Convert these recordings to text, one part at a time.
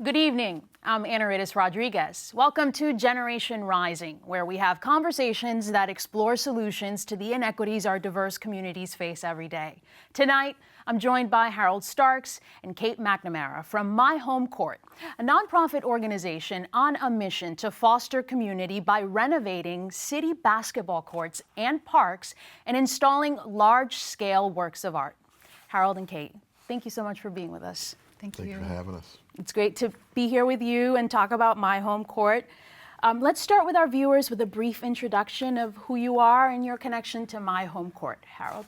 Good evening. I'm Anaridis Rodriguez. Welcome to Generation Rising, where we have conversations that explore solutions to the inequities our diverse communities face every day. Tonight, I'm joined by Harold Starks and Kate McNamara from My Home Court, a nonprofit organization on a mission to foster community by renovating city basketball courts and parks and installing large-scale works of art. Harold and Kate, thank you so much for being with us. Thank you for having us. It's great to be here with you and talk about My Home Court. Let's start with our viewers with a brief introduction of who you are and your connection to My Home Court. Harold.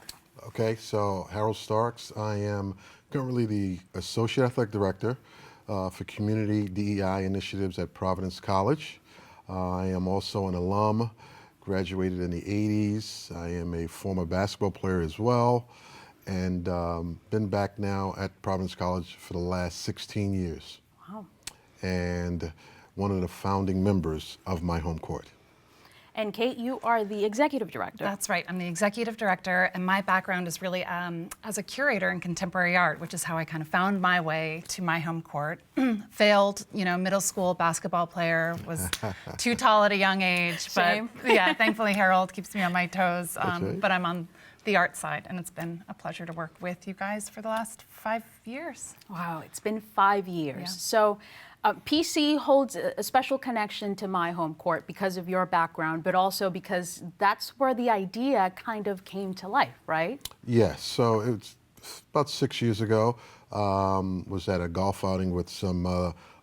Okay, so Harold Starks. I am currently the Associate Athletic Director for Community DEI Initiatives at Providence College. I am also an alum, graduated in the 80s. I am a former basketball player as well, and been back now at Providence College for the last 16 years. Wow. And one of the founding members of My Home Court. And Kate, you are the executive director. That's right. I'm the executive director, and my background is really as a curator in contemporary art, which is how I kind of found my way to My Home Court. Failed, middle school basketball player, was too tall at a young age. Same. But yeah, thankfully Harold keeps me on my toes. Right. But I'm on the art side, and it's been a pleasure to work with you guys for the last 5 years. Wow, it's been 5 years. Yeah. So PC holds a special connection to My Home Court because of your background, but also because that's where the idea kind of came to life, right? Yes, so it's about 6 years ago. Was at a golf outing with some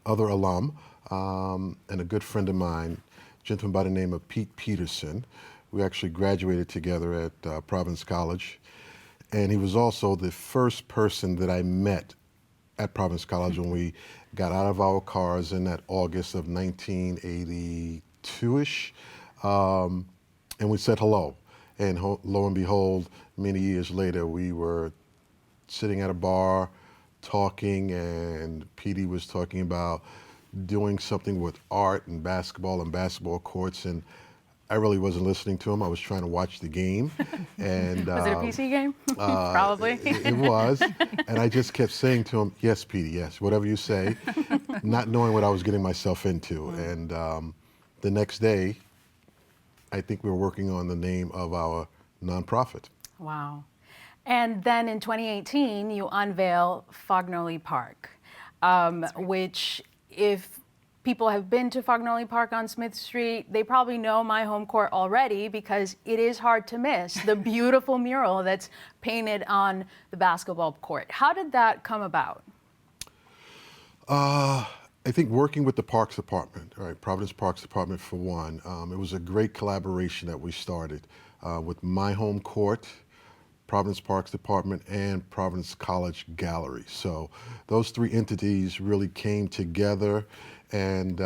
other alum and a good friend of mine, a gentleman by the name of Pete Peterson. We actually graduated together at Providence College, and he was also the first person that I met at Providence College when we got out of our cars in that August of 1982-ish, and we said hello. And lo and behold, many years later, we were sitting at a bar talking, and Petey was talking about doing something with art and basketball courts, and I really wasn't listening to him. I was trying to watch the game. And Was it a PC game? Probably. It was. And I just kept saying to him, yes, Petey, yes, whatever you say, not knowing what I was getting myself into. And the next day, I think we were working on the name of our nonprofit. Wow. And then in 2018, you unveil Fognoli Park, which, if people have been to Fognoli Park on Smith Street, they probably know My Home Court already because it is hard to miss the beautiful mural that's painted on the basketball court. How did that come about? I think working with the Parks Department, right, Providence Parks Department for one, it was a great collaboration that we started with My Home Court, Providence Parks Department, and Providence College Gallery. So those three entities really came together, and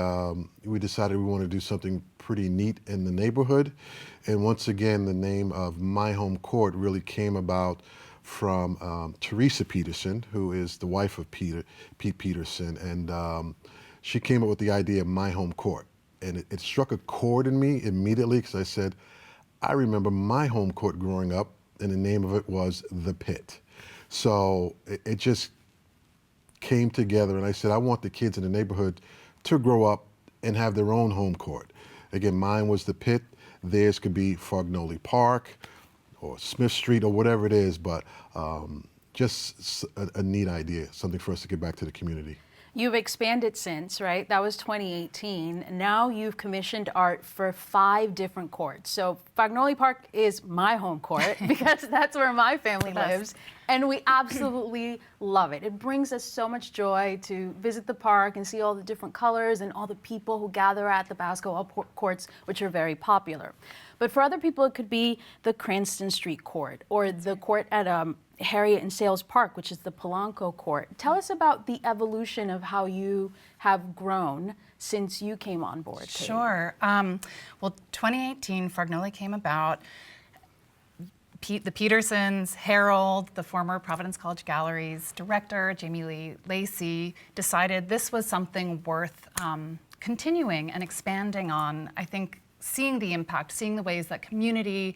we decided we wanted to do something pretty neat in the neighborhood. And once again, the name of My Home Court really came about from Teresa Peterson, who is the wife of Pete Peterson, and she came up with the idea of My Home Court. And it struck a chord in me immediately, because I said, I remember my home court growing up, and the name of it was The Pit. So it just came together, and I said, I want the kids in the neighborhood to grow up and have their own home court. Again, mine was The Pit. Theirs could be Fognoli Park or Smith Street or whatever it is, but just a neat idea, something for us to get back to the community. You've expanded since, right? That was 2018. Now you've commissioned art for 5 different courts. So Fognoli Park is my home court because that's where my family lives. And we absolutely love it. It brings us so much joy to visit the park and see all the different colors and all the people who gather at the basketball courts, which are very popular. But for other people, it could be the Cranston Street Court or the court at Harriet and Sales Park, which is the Polanco Court. Tell us about the evolution of how you have grown since you came on board, Kate. Sure. Well, 2018, Fognoli came about. The Petersons, Harold, the former Providence College Gallery's director, Jamie Lee Lacey, decided this was something worth continuing and expanding on. I think seeing the impact, seeing the ways that community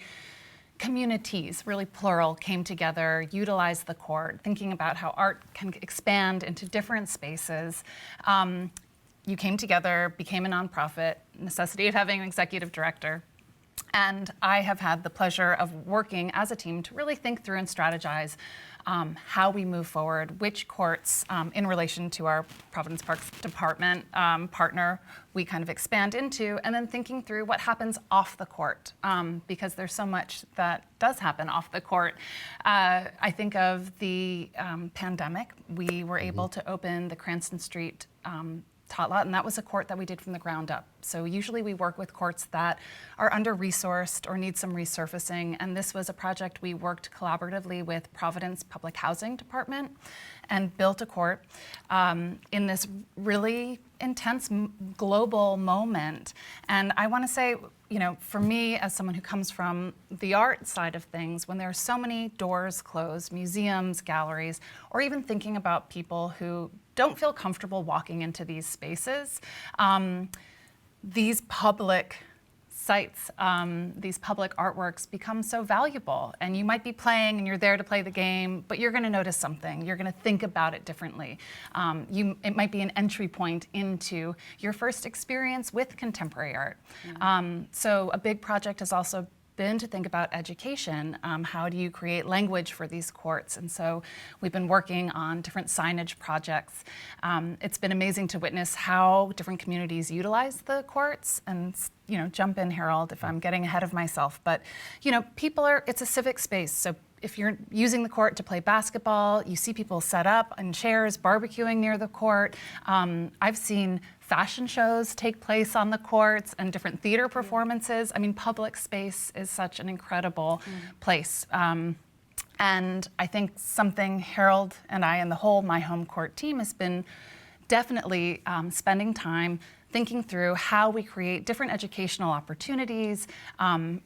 communities, really plural, came together, utilized the court, thinking about how art can expand into different spaces. You came together, became a nonprofit, necessity of having an executive director. And I have had the pleasure of working as a team to really think through and strategize how we move forward, which courts, in relation to our Providence Parks Department partner, we kind of expand into, and then thinking through what happens off the court, because there's so much that does happen off the court. I think of the pandemic. We were able to open the Cranston Street tot lot, and that was a court that we did from the ground up. So usually we work with courts that are under-resourced or need some resurfacing, and this was a project we worked collaboratively with Providence Public Housing Department and built a court in this really intense global moment. And I want to say, you know, for me as someone who comes from the art side of things, when there are so many doors closed, museums, galleries, or even thinking about people who don't feel comfortable walking into these spaces, these public sites, these public artworks become so valuable. And you might be playing and you're there to play the game, but you're going to notice something. You're going to think about it differently. It might be an entry point into your first experience with contemporary art. So a big project has also been to think about education. How do you create language for these courts? And so we've been working on different signage projects. It's been amazing to witness how different communities utilize the courts. And, you know, jump in, Harold, if I'm getting ahead of myself. But, you know, it's a civic space. So if you're using the court to play basketball, you see people set up in chairs, barbecuing near the court. I've seen fashion shows take place on the courts and different theater performances. I mean, public space is such an incredible place. And I think something Harold and I and the whole My Home Court team has been definitely spending time thinking through how we create different educational opportunities,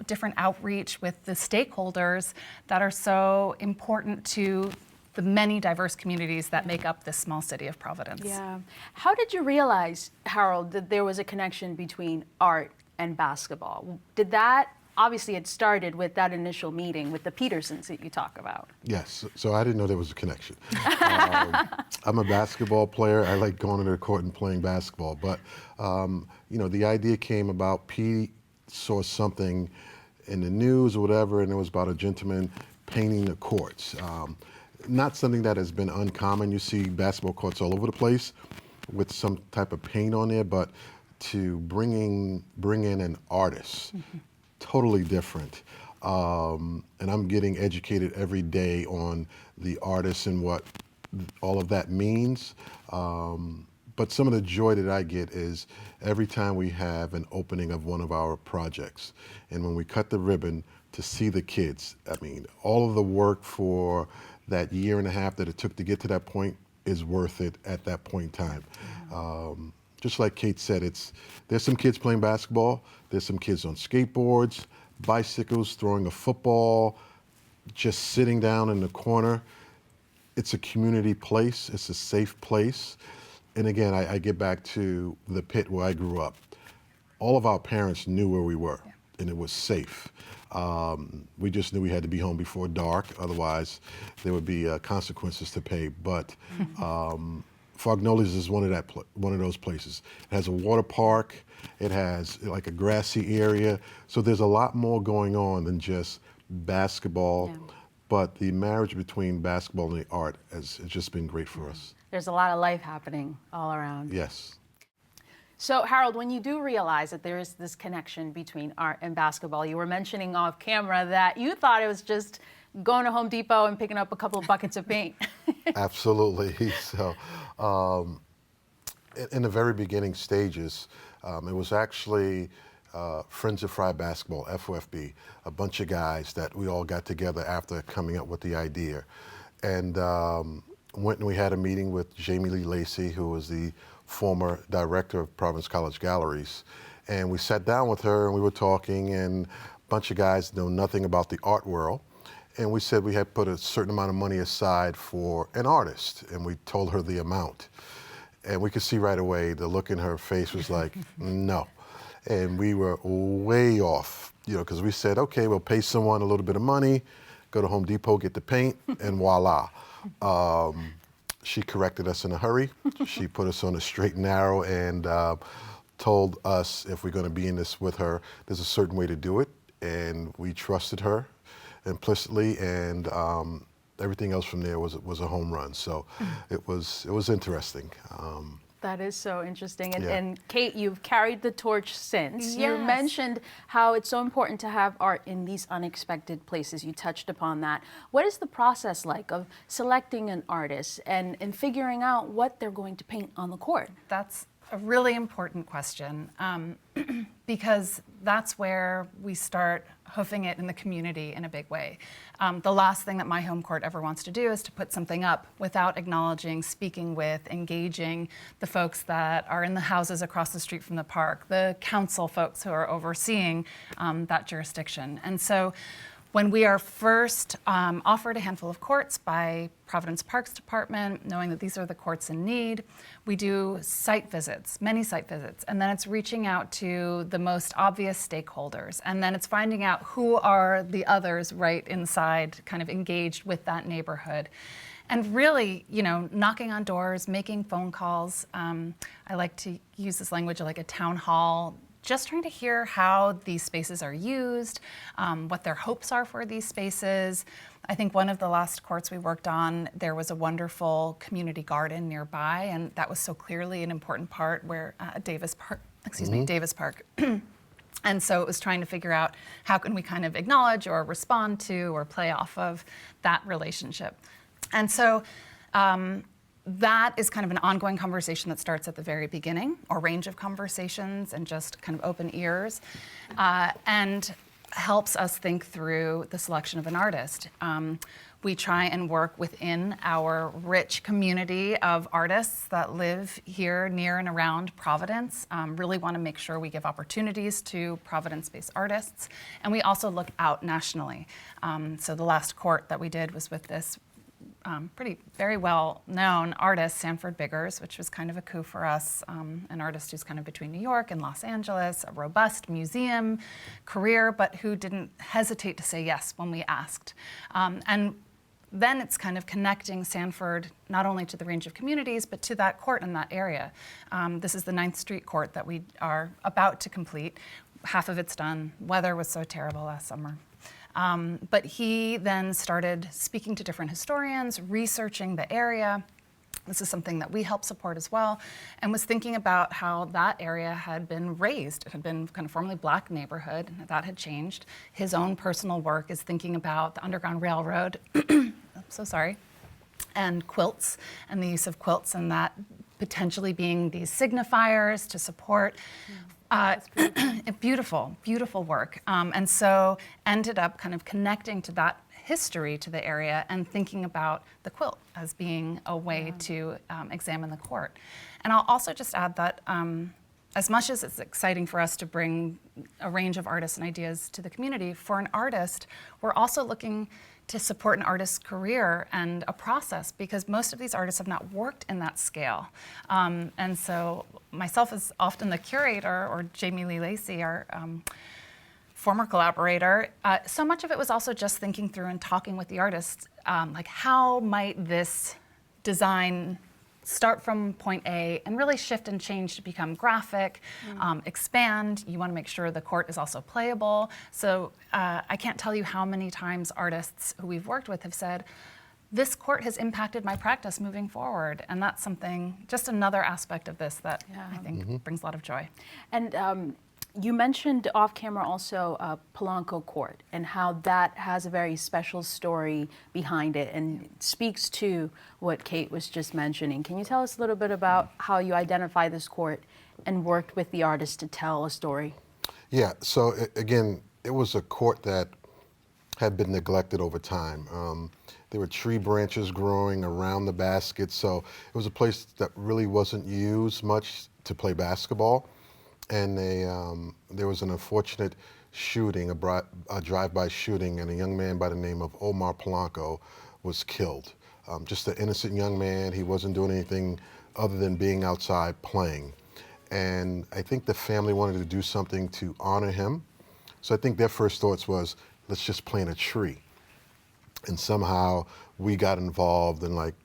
different outreach with the stakeholders that are so important to the many diverse communities that make up this small city of Providence. Yeah. How did you realize, Harold, that there was a connection between art and basketball? Did that, obviously it started with that initial meeting with the Petersons that you talk about. Yes, so I didn't know there was a connection. I'm a basketball player. I like going to the court and playing basketball. But, you know, the idea came about, Pete saw something in the news or whatever, and it was about a gentleman painting the courts. Not something that has been uncommon. You see basketball courts all over the place with some type of paint on there, but to bring in an artist, totally different. And I'm getting educated every day on the artists and what all of that means. But some of the joy that I get is every time we have an opening of one of our projects, and when we cut the ribbon, to see the kids. I mean, all of the work for that year and a half that it took to get to that point is worth it at that point in time. Just like Kate said, there's some kids playing basketball, there's some kids on skateboards, bicycles, throwing a football, just sitting down in the corner. It's a community place, it's a safe place. And again, I get back to the pit where I grew up. All of our parents knew where we were, and it was safe. We just knew we had to be home before dark, otherwise there would be consequences to pay. But Fagnoli's is one of those places. It has a water park, it has like a grassy area, so there's a lot more going on than just basketball. But the marriage between basketball and the art has just been great for us. There's a lot of life happening all around. Yes. So, Harold, when you do realize that there is this connection between art and basketball, you were mentioning off camera that you thought it was just going to Home Depot and picking up a couple of buckets of paint. Absolutely. So, in the very beginning stages, it was actually Friends of Fry Basketball, FOFB, a bunch of guys that we all got together after coming up with the idea. And went and we had a meeting with Jamie Lee Lacey, who was the former director of Providence College Galleries. And we sat down with her and we were talking, and a bunch of guys know nothing about the art world. And we said we had put a certain amount of money aside for an artist, and we told her the amount. And we could see right away the look in her face was like, no. And we were way off. because we said, okay, we'll pay someone a little bit of money, go to Home Depot, get the paint, and voila. She corrected us in a hurry. She put us on a straight and narrow and told us if we're going to be in this with her, there's a certain way to do it. And we trusted her implicitly, and everything else from there was a home run. So it was interesting. That is so interesting. And, Yeah. and Kate, you've carried the torch since. You Yes. mentioned how it's so important to have art in these unexpected places. You touched upon that. What is the process like of selecting an artist and figuring out what they're going to paint on the court? That's a really important question, because that's where we start hoofing it in the community in a big way. The last thing that my home court ever wants to do is to put something up without acknowledging, speaking with, engaging the folks that are in the houses across the street from the park, the council folks who are overseeing that jurisdiction. And so when we are first offered a handful of courts by Providence Parks Department, knowing that these are the courts in need, we do site visits, many site visits, and then it's reaching out to the most obvious stakeholders, and then it's finding out who are the others right inside, kind of engaged with that neighborhood. And really, knocking on doors, making phone calls. I like to use this language like a town hall, just trying to hear how these spaces are used, what their hopes are for these spaces. I think one of the last courts we worked on, there was a wonderful community garden nearby, and that was so clearly an important part where Davis Park. And so it was trying to figure out how can we kind of acknowledge or respond to or play off of that relationship. And so that is kind of an ongoing conversation that starts at the very beginning, or range of conversations and just kind of open ears, and helps us think through the selection of an artist. We try and work within our rich community of artists that live here near and around Providence. Really want to make sure we give opportunities to Providence-based artists. And we also look out nationally. So the last court that we did was with this very well-known artist, Sanford Biggers, which was kind of a coup for us, an artist who's kind of between New York and Los Angeles, a robust museum career, but who didn't hesitate to say yes when we asked. And then it's kind of connecting Sanford not only to the range of communities, but to that court in that area. This is the 9th Street Court that we are about to complete. Half of it's done. Weather was so terrible last summer. But he then started speaking to different historians, researching the area. This is something that we help support as well, and was thinking about how that area had been raised. It had been kind of formerly black neighborhood, and that had changed. His own personal work is thinking about the Underground Railroad, and quilts, and the use of quilts, and that potentially being these signifiers to support. Beautiful, beautiful work. And so ended up kind of connecting to that history to the area and thinking about the quilt as being a way to examine the court. And I'll also just add that as much as it's exciting for us to bring a range of artists and ideas to the community, for an artist, we're also looking to support an artist's career and a process, because most of these artists have not worked in that scale. And so myself as often the curator, or Jamie Lee Lacey, our former collaborator, so much of it was also just thinking through and talking with the artists, like how might this design start from point A and really shift and change to become graphic, expand. You want to make sure the court is also playable. So I can't tell you how many times artists who we've worked with have said, this court has impacted my practice moving forward. And that's something, just another aspect of this that I think brings a lot of joy. And you mentioned off camera also Polanco Court and how that has a very special story behind it and speaks to what Kate was just mentioning. Can you tell us a little bit about how you identify this court and worked with the artist to tell a story? Yeah, so again, it was a court that had been neglected over time. There were tree branches growing around the basket, so it was a place that really wasn't used much to play basketball. And there was an unfortunate shooting, a drive-by shooting, and a young man by the name of Omar Polanco was killed. Just an innocent young man. He wasn't doing anything other than being outside playing. And I think the family wanted to do something to honor him. So I think their first thoughts was, let's just plant a tree. And somehow we got involved and like,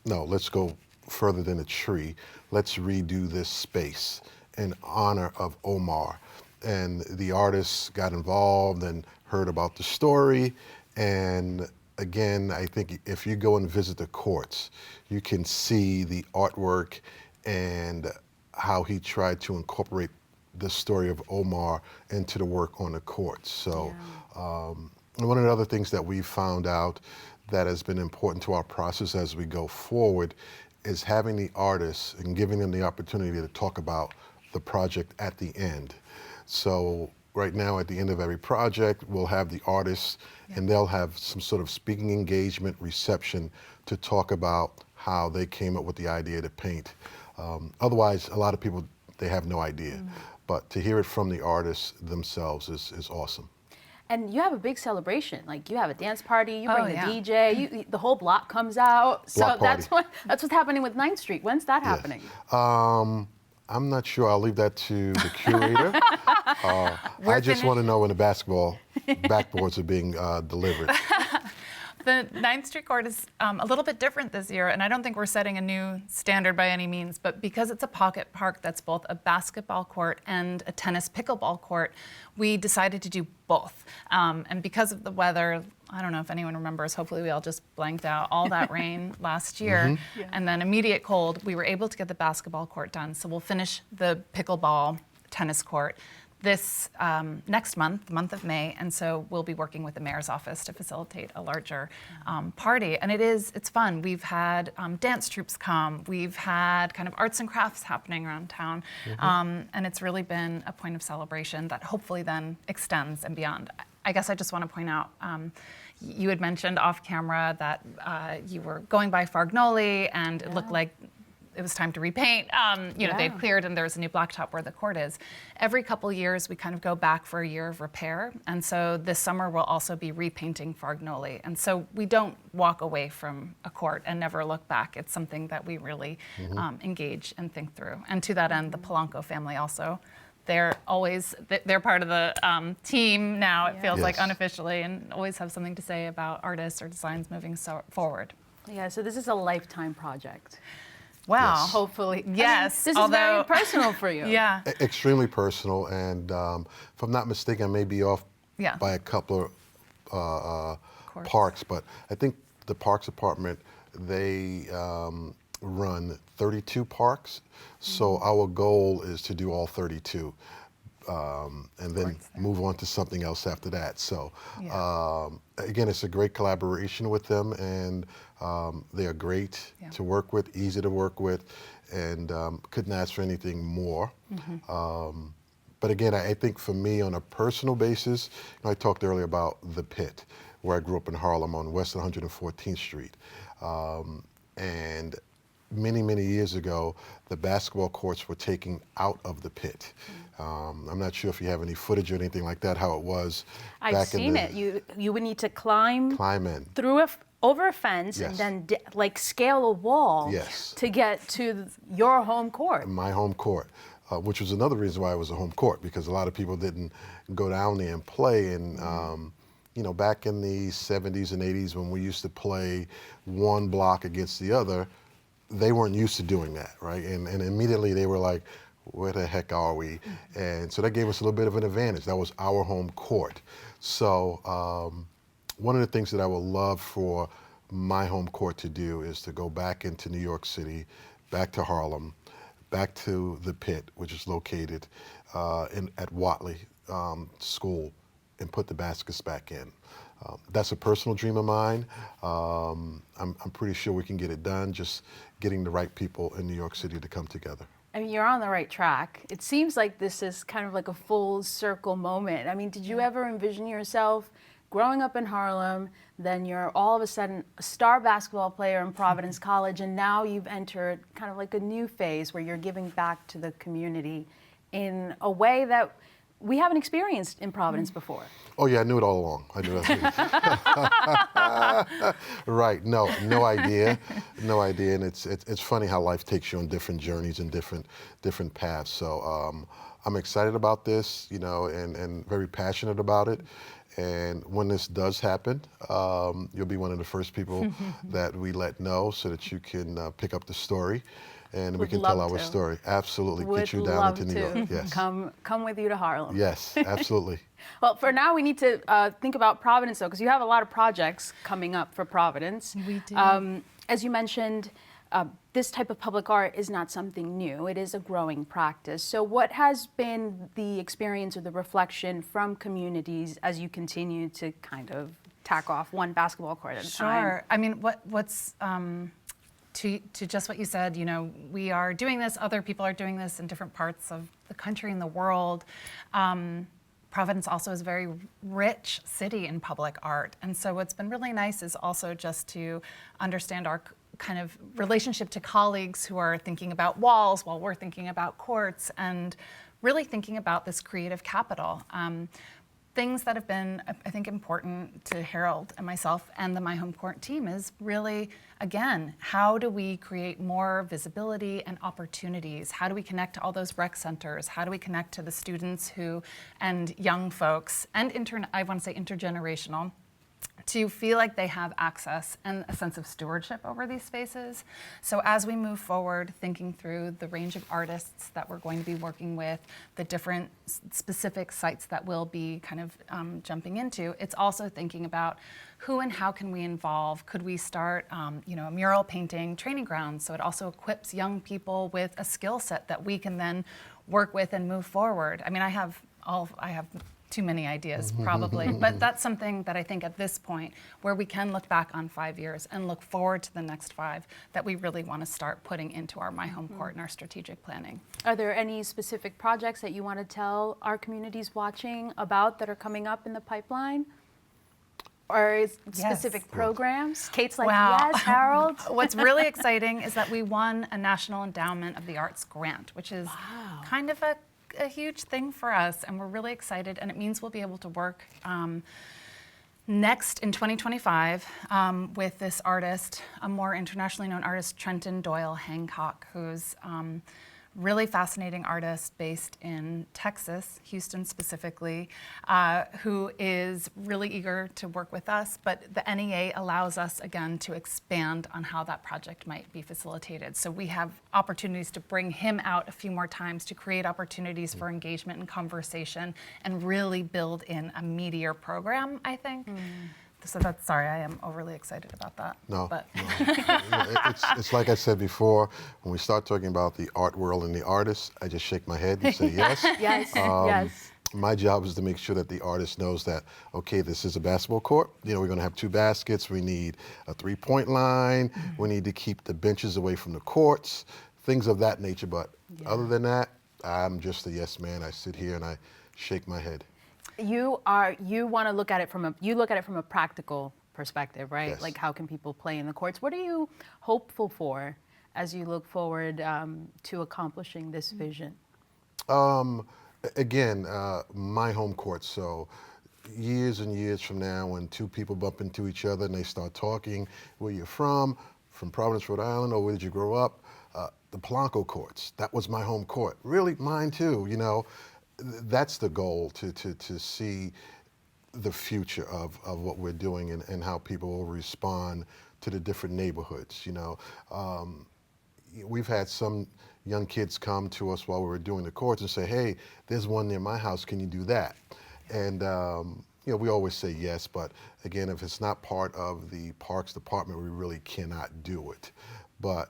no, let's go further than a tree. Let's redo this space in honor of Omar. And the artists got involved and heard about the story. And again, I think if you go and visit the courts, you can see the artwork and how he tried to incorporate the story of Omar into the work on the courts. So one of the other things that we found out that has been important to our process as we go forward is having the artists and giving them the opportunity to talk about the project at the end. So right now at the end of every project, we'll have the artists and they'll have some sort of speaking engagement reception to talk about how they came up with the idea to paint. Otherwise, a lot of people, they have no idea. But to hear it from the artists themselves is awesome. And you have a big celebration. Like you have a dance party, you bring the yeah. DJ, the whole block comes out. So Block party. that's what's happening with 9th Street. When's that happening? I'm not sure. I'll leave that to the curator. I just want to know when the basketball backboards are being delivered. The 9th Street Court is a little bit different this year, and I don't think we're setting a new standard by any means, but because it's a pocket park that's both a basketball court and a tennis pickleball court, we decided to do both. And because of the weather, I don't know if anyone remembers, hopefully we all just blanked out all that rain last year, and then immediate cold, we were able to get the basketball court done. So we'll finish the pickleball tennis court this next month, the month of May, and so we'll be working with the mayor's office to facilitate a larger party. And it's fun. We've had dance troupes come. We've had kind of arts and crafts happening around town, and it's really been a point of celebration that hopefully then extends and beyond. I guess I just want to point out, you had mentioned off camera that you were going by Fargnoli and it looked like it was time to repaint. They'd cleared and there's a new blacktop where the court is. Every couple years, we kind of go back for a year of repair. And so this summer, we'll also be repainting Fargnoli. And so we don't walk away from a court and never look back. It's something that we really engage and think through. And to that end, the Polanco family also, they're part of the team now, it feels like unofficially, and always have something to say about artists or designs moving forward. Yeah, so this is a lifetime project. Wow. Yes. Hopefully. Yes. This is very personal for you. Yeah. Extremely personal, and if I'm not mistaken, I may be off by a couple of parks, but I think the Parks Department, they run 32 parks, so our goal is to do all 32. And then move on to something else after that. So again, it's a great collaboration with them, and they are great to work with, easy to work with, and couldn't ask for anything more. But again, I think for me, on a personal basis, I talked earlier about the Pit, where I grew up in Harlem on West 114th Street. And many years ago, the basketball courts were taken out of the Pit. I'm not sure if you have any footage or anything like that, how it was back I've seen it. You would need to climb in. through over a fence and then scale a wall to get to your home court. My home court, which was another reason why it was a home court, because a lot of people didn't go down there and play. And back in the 70s and 80s, when we used to play one block against the other, they weren't used to doing that, right? And immediately they were like, where the heck are we? And so that gave us a little bit of an advantage. That was our home court. So one of the things that I would love for my home court to do is to go back into New York City, back to Harlem, back to the Pit, which is located at Watley School, and put the baskets back in. That's a personal dream of mine. I'm pretty sure we can get it done, just getting the right people in New York City to come together. I mean, you're on the right track. It seems like this is kind of like a full circle moment. I mean, did you ever envision yourself growing up in Harlem, then you're all of a sudden a star basketball player in Providence College, and now you've entered kind of like a new phase where you're giving back to the community in a way that we haven't experienced in Providence before. Oh yeah, I knew it all along. I knew that. Right? No idea, no idea. And it's funny how life takes you on different journeys and different paths. So I'm excited about this, and very passionate about it. And when this does happen, you'll be one of the first people that we let know so that you can pick up the story. And we can tell our story. Absolutely. Would Get you down love into New York. Yes. Come with you to Harlem. Yes, absolutely. Well, for now, we need to think about Providence, though, because you have a lot of projects coming up for Providence. We do. As you mentioned, this type of public art is not something new. It is a growing practice. So what has been the experience or the reflection from communities as you continue to kind of tack off one basketball court at a time? Sure. I mean, what's to just what you said, we are doing this, other people are doing this in different parts of the country and the world. Providence also is a very rich city in public art. And so what's been really nice is also just to understand our kind of relationship to colleagues who are thinking about walls while we're thinking about courts, and really thinking about this creative capital. Things that have been, I think, important to Harold and myself and the My Home Court team is really, again, how do we create more visibility and opportunities? How do we connect to all those rec centers? How do we connect to the students and young folks, and I want to say intergenerational, to feel like they have access and a sense of stewardship over these spaces. So as we move forward, thinking through the range of artists that we're going to be working with, the different specific sites that we'll be kind of jumping into, it's also thinking about who and how can we involve? Could we start a mural painting training ground, so it also equips young people with a skill set that we can then work with and move forward? I mean, I have too many ideas probably, but that's something that I think at this point, where we can look back on 5 years and look forward to the next 5, that we really want to start putting into our My Home Court and our strategic planning. Are there any specific projects that you want to tell our communities watching about that are coming up in the pipeline? Or specific programs? Kate's like, Wow. yes, Harold. What's really exciting is that we won a National Endowment of the Arts grant, which is kind of a huge thing for us, and we're really excited, and it means we'll be able to work next in 2025 with this artist, a more internationally known artist, Trenton Doyle Hancock, who's really fascinating artist based in Texas, Houston specifically, who is really eager to work with us. But the NEA allows us, again, to expand on how that project might be facilitated. So we have opportunities to bring him out a few more times to create opportunities for engagement and conversation and really build in a meatier program, I think. So sorry, I am overly excited about that. No, but. It's like I said before, when we start talking about the art world and the artists, I just shake my head and say yes. Yes, yes. My job is to make sure that the artist knows that, okay, this is a basketball court. We're going to have 2 baskets. We need a 3-point line. We need to keep the benches away from the courts, things of that nature. But other than that, I'm just a yes man. I sit here and I shake my head. You want to look at it from a practical perspective, right? Yes. Like, how can people play in the courts? What are you hopeful for as you look forward to accomplishing this vision? Again, My Home Court. So years and years from now, when 2 people bump into each other and they start talking, where you're from Providence, Rhode Island, or where did you grow up? The Polanco courts, that was my home court. Really, mine too, That's the goal, to see the future of what we're doing and how people will respond to the different neighborhoods. We've had some young kids come to us while we were doing the courts and say, hey, there's one near my house, can you do that? And we always say yes, but again, if it's not part of the Parks Department, we really cannot do it. But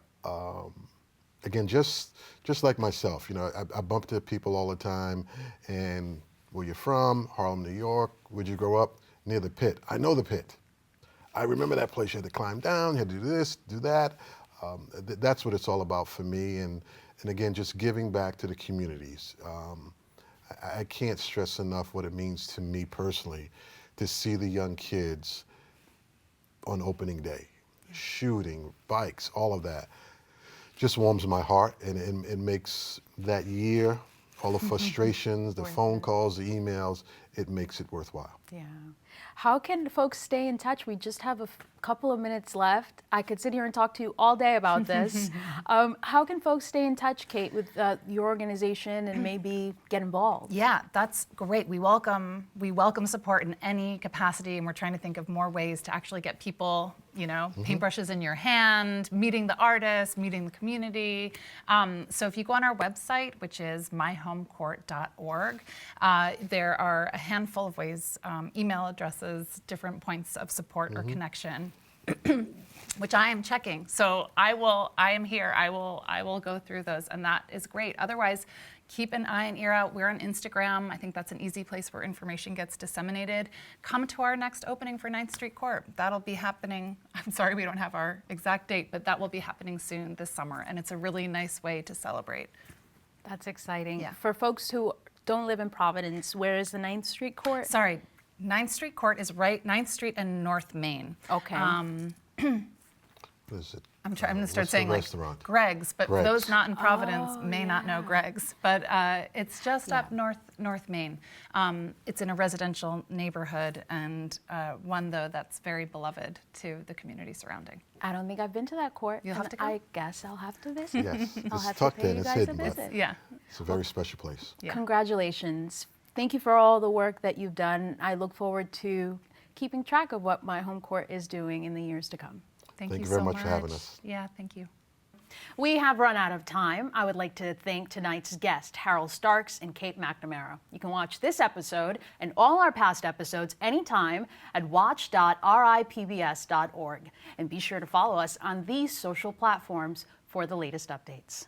again, just like myself, I bump into people all the time, and where you're from, Harlem, New York, where'd you grow up? Near the pit. I know the pit. I remember that place. You had to climb down, you had to do this, do that. That's what it's all about for me, and again, just giving back to the communities. I can't stress enough what it means to me personally to see the young kids on opening day, shooting, bikes, all of that. Just warms my heart, and it makes that year all the frustrations, the phone calls, the emails, it makes it worthwhile. Yeah. How can folks stay in touch? We just have a couple of minutes left. I could sit here and talk to you all day about this. How can folks stay in touch, Kate, with your organization and maybe get involved? Yeah, that's great. We welcome support in any capacity, and we're trying to think of more ways to actually get people, paintbrushes in your hand, meeting the artists, meeting the community. So if you go on our website, which is myhomecourt.org, there are a handful of ways, email addresses, different points of support or connection, which I am checking. So I am here. I will go through those, and that is great. Otherwise, keep an eye and ear out. We're on Instagram. I think that's an easy place where information gets disseminated. Come to our next opening for 9th Street Court. That'll be happening. I'm sorry we don't have our exact date, but that will be happening soon this summer, and it's a really nice way to celebrate. That's exciting. Yeah. For folks who don't live in Providence, where is the 9th Street Court? Sorry, 9th Street Court is right 9th Street and North Main. Okay. What is it? I'm going to start What's saying the like restaurant? Greg's, but Greg's. those not in Providence may not know Greg's. But it's just up Yeah. North Main. It's in a residential neighborhood, and one though that's very beloved to the community surrounding. I don't think I've been to that court. You'll have and to go. I guess I'll have to visit. Yes, I'll it's have to tucked pay in, you it's guys a hidden, but visit. Yeah. it's a very special place. Yeah. Congratulations. Thank you for all the work that you've done. I look forward to keeping track of what My Home Court is doing in the years to come. Thank Thank you you very so much for having us. Yeah, thank you. We have run out of time. I would like to thank tonight's guests, Harold Starks and Kate McNamara. You can watch this episode and all our past episodes anytime at watch.ripbs.org. And be sure to follow us on these social platforms for the latest updates.